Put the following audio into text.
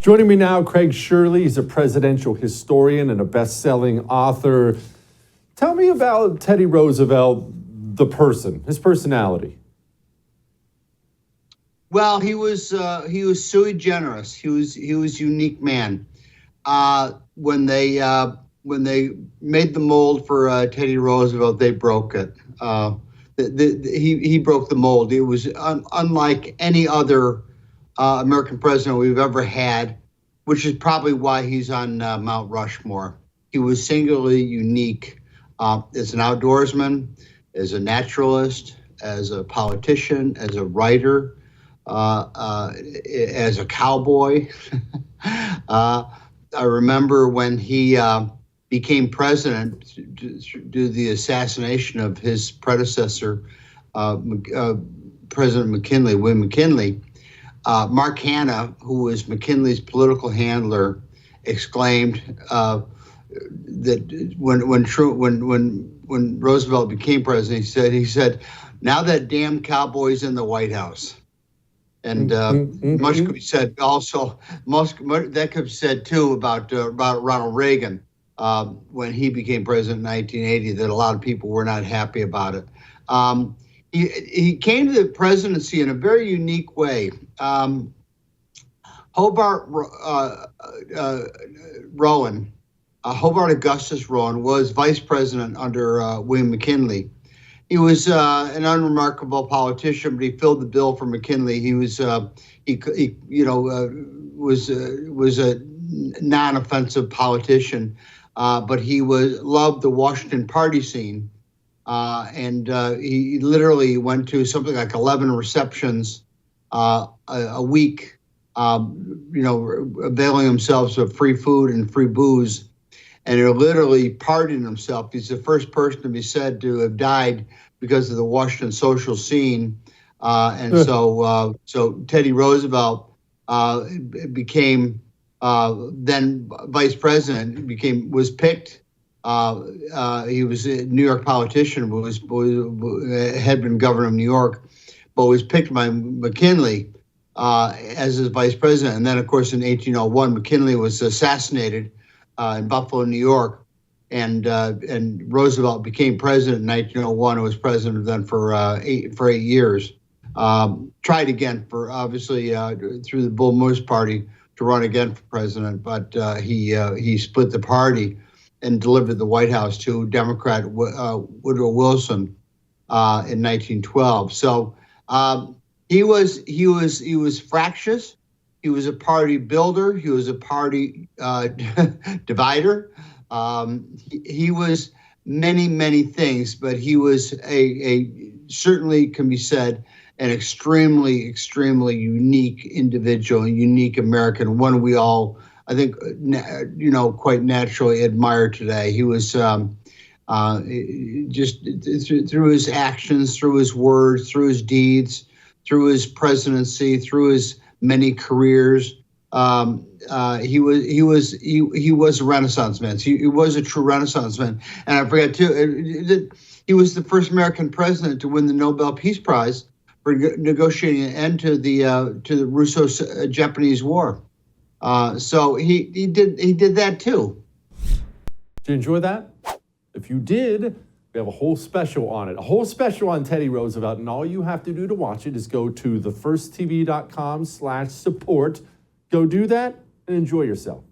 Joining me now, Craig Shirley. He's a presidential historian and a best-selling author. Tell me about Teddy Roosevelt, the person, his personality. Well, he was sui generis. He was a unique man. When they made the mold for Teddy Roosevelt, they broke it. He broke the mold. It was unlike any other American president we've ever had, which is probably why he's on Mount Rushmore. He was singularly unique as an outdoorsman, as a naturalist, as a politician, as a writer, as a cowboy. I remember when he became president due to the assassination of his predecessor, President McKinley, William McKinley. Mark Hanna, who was McKinley's political handler, exclaimed that when Roosevelt became president, he said, "Now that damn cowboy's in the White House." And much could be said also. That could be said too about Ronald Reagan when he became president in 1980. That a lot of people were not happy about it. He came to the presidency in a very unique way. Hobart Augustus Rowan was vice president under William McKinley. He was an unremarkable politician, but he filled the bill for McKinley. He was a non-offensive politician, but he loved the Washington party scene, and he literally went to something like 11 receptions a week, availing himself of free food and free booze. And he literally pardoned himself. He's the first person to be said to have died because of the Washington social scene. So Teddy Roosevelt became then vice president. Was picked. He was a New York politician, had been governor of New York, but was picked by McKinley as his vice president. And then, of course, in 1801, McKinley was assassinated in Buffalo, New York, and Roosevelt became president in 1901 and was president then for 8 years. Tried again for obviously through the Bull Moose Party to run again for president, but he split the party and delivered the White House to Democrat Woodrow Wilson in 1912. So he was fractious. He was a party builder. He was a party divider. He was many things, but he was a certainly can be said an extremely unique individual, a unique American, one we all, I think, quite naturally admire today. He was just through his actions, through his words, through his deeds, through his presidency, through his many careers. He was a Renaissance man. He was a true Renaissance man. And I forget too that he was the first American president to win the Nobel Peace Prize for negotiating an end to the Russo-Japanese War. So he did that too. Did you enjoy that? If you did, we have a whole special on it, a whole special on Teddy Roosevelt, and all you have to do to watch it is go to thefirsttv.com/support. Go do that and enjoy yourself.